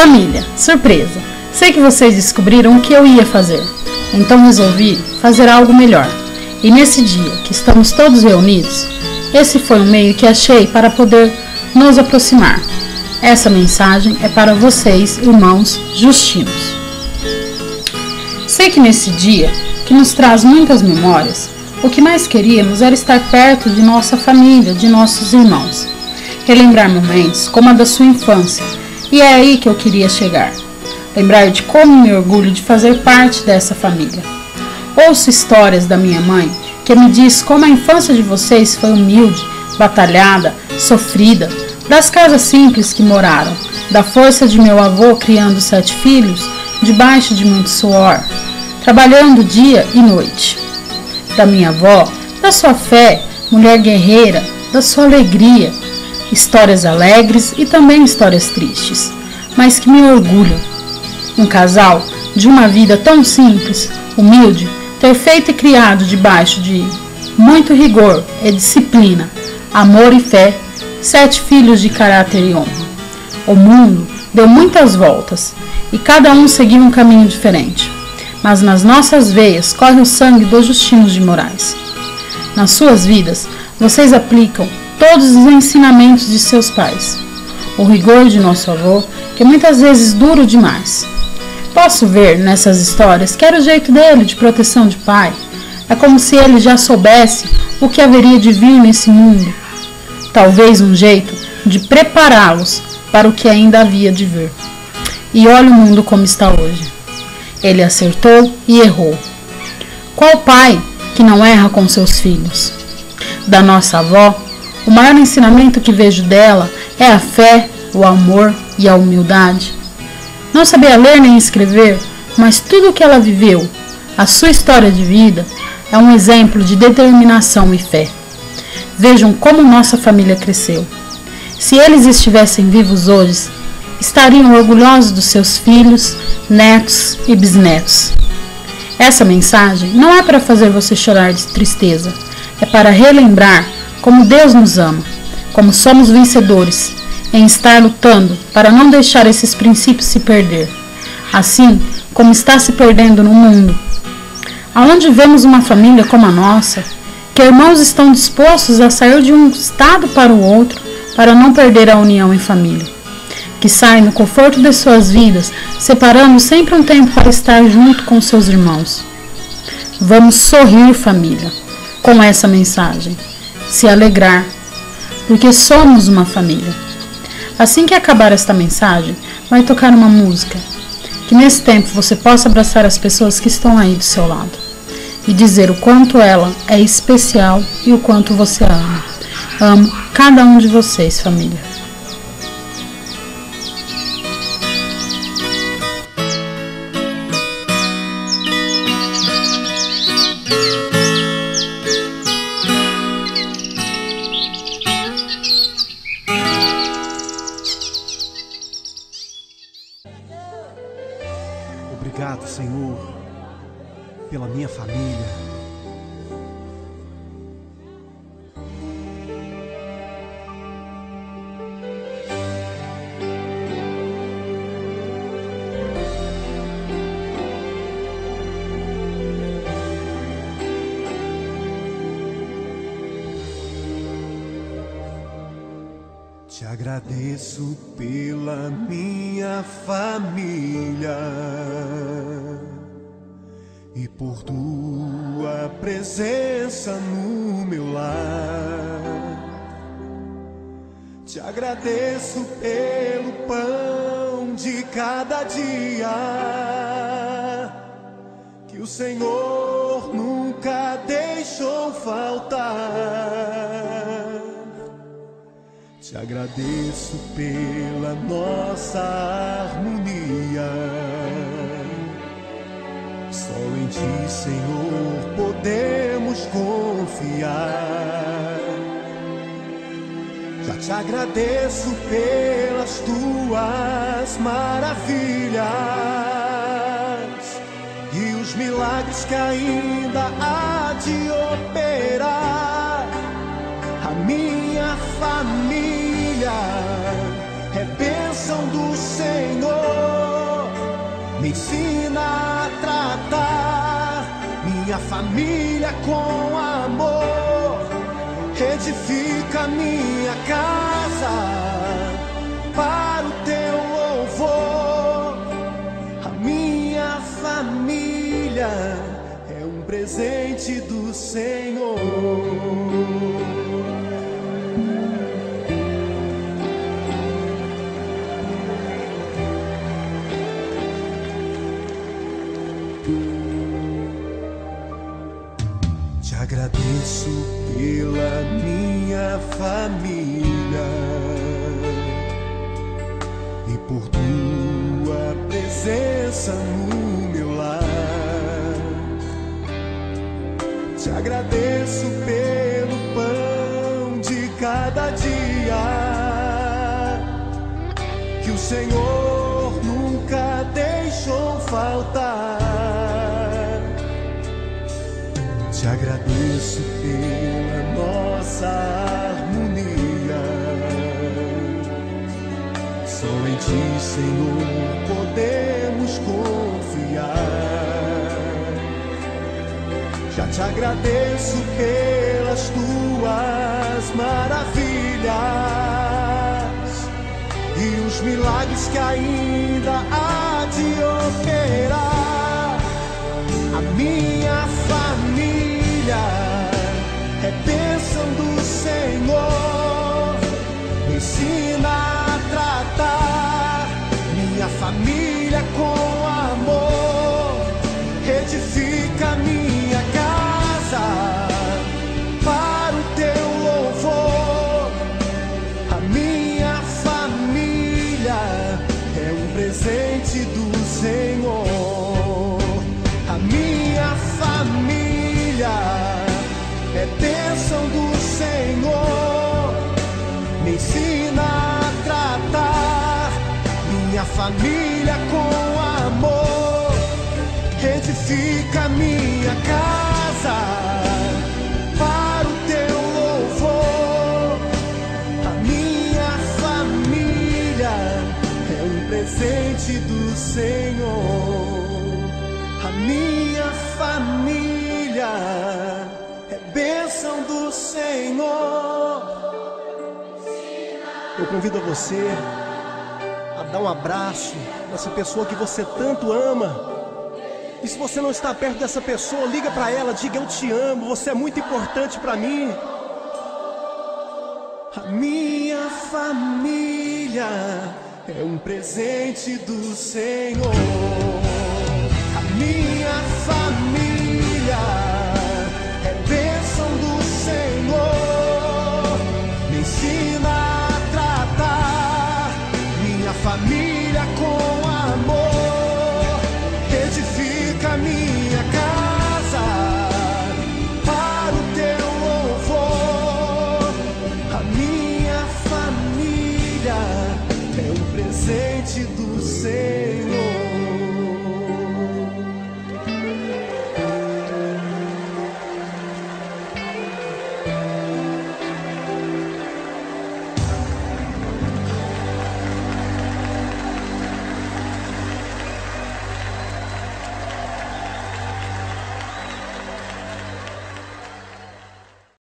Família, surpresa! Sei que vocês descobriram o que eu ia fazer, então resolvi fazer algo melhor. E nesse dia que estamos todos reunidos, esse foi um meio que achei para poder nos aproximar. Essa mensagem é para vocês, irmãos justinos. Sei que nesse dia, que nos traz muitas memórias, o que mais queríamos era estar perto de nossa família, de nossos irmãos. Relembrar momentos como a da sua infância, e é aí que eu queria chegar. Lembrar de como me orgulho de fazer parte dessa família. Ouço histórias da minha mãe, que me diz como a infância de vocês foi humilde, batalhada, sofrida, das casas simples que moraram, da força de meu avô criando 7 filhos, debaixo de muito suor, trabalhando dia e noite. Da minha avó, da sua fé, mulher guerreira, da sua alegria, histórias alegres e também histórias tristes, mas que me orgulham. Um casal de uma vida tão simples, humilde, ter feito e criado debaixo de muito rigor e disciplina, amor e fé, 7 filhos de caráter e honra. O mundo deu muitas voltas e cada um seguiu um caminho diferente, mas nas nossas veias corre o sangue dos Justinos de Moraes. Nas suas vidas, vocês aplicam todos os ensinamentos de seus pais. O rigor de nosso avô, que muitas vezes duro demais. Posso ver nessas histórias que era o jeito dele de proteção de pai. É como se ele já soubesse o que haveria de vir nesse mundo. Talvez um jeito de prepará-los para o que ainda havia de vir. E olha o mundo como está hoje. Ele acertou e errou. Qual pai que não erra com seus filhos? Da nossa avó, o maior ensinamento que vejo dela é a fé, o amor e a humildade. Não sabia ler nem escrever, mas tudo o que ela viveu, a sua história de vida, é um exemplo de determinação e fé. Vejam como nossa família cresceu. Se eles estivessem vivos hoje, estariam orgulhosos dos seus filhos, netos e bisnetos. Essa mensagem não é para fazer você chorar de tristeza, é para relembrar como Deus nos ama, como somos vencedores, em estar lutando para não deixar esses princípios se perder, assim como está se perdendo no mundo. Aonde vemos uma família como a nossa, que irmãos estão dispostos a sair de um estado para o outro para não perder a união em família, que saem no conforto de suas vidas, separando sempre um tempo para estar junto com seus irmãos. Vamos sorrir, família, com essa mensagem, se alegrar, porque somos uma família. Assim que acabar esta mensagem, vai tocar uma música, que nesse tempo você possa abraçar as pessoas que estão aí do seu lado e dizer o quanto ela é especial e o quanto você a ama. Amo cada um de vocês, família. Obrigado, Senhor, pela minha família. Te agradeço pela minha família e por tua presença no meu lar. Te agradeço pelo pão de cada dia que o Senhor nunca deixou faltar. Te agradeço pela nossa harmonia. Só em Ti, Senhor, podemos confiar. Já te agradeço pelas Tuas maravilhas e os milagres que ainda há de operar. A minha família é bênção do Senhor. família com amor, edifica minha casa para o teu louvor. A minha família é um presente do Senhor. Te agradeço pela minha família e por tua presença no meu lar. Te agradeço pelo pão de cada dia que o Senhor nunca deixou faltar. Te agradeço pela nossa harmonia. Só em ti, Senhor, podemos confiar. Já te agradeço pelas tuas maravilhas e os milagres que ainda há de operar. A minha família é bênção do Senhor. Me ensina a tratar minha família com amor. Edifica minha casa para o teu louvor. A minha família é um presente do Senhor. A minha família é bênção do Senhor. Me ensina a tratar minha família com amor. Edifica minha casa para o teu louvor. A minha família é um presente do Senhor. A minha família é bênção do Senhor. Eu convido você a dar um abraço nessa pessoa que você tanto ama. E se você não está perto dessa pessoa, liga para ela, diga: eu te amo, você é muito importante para mim. A minha família é um presente do Senhor. A minha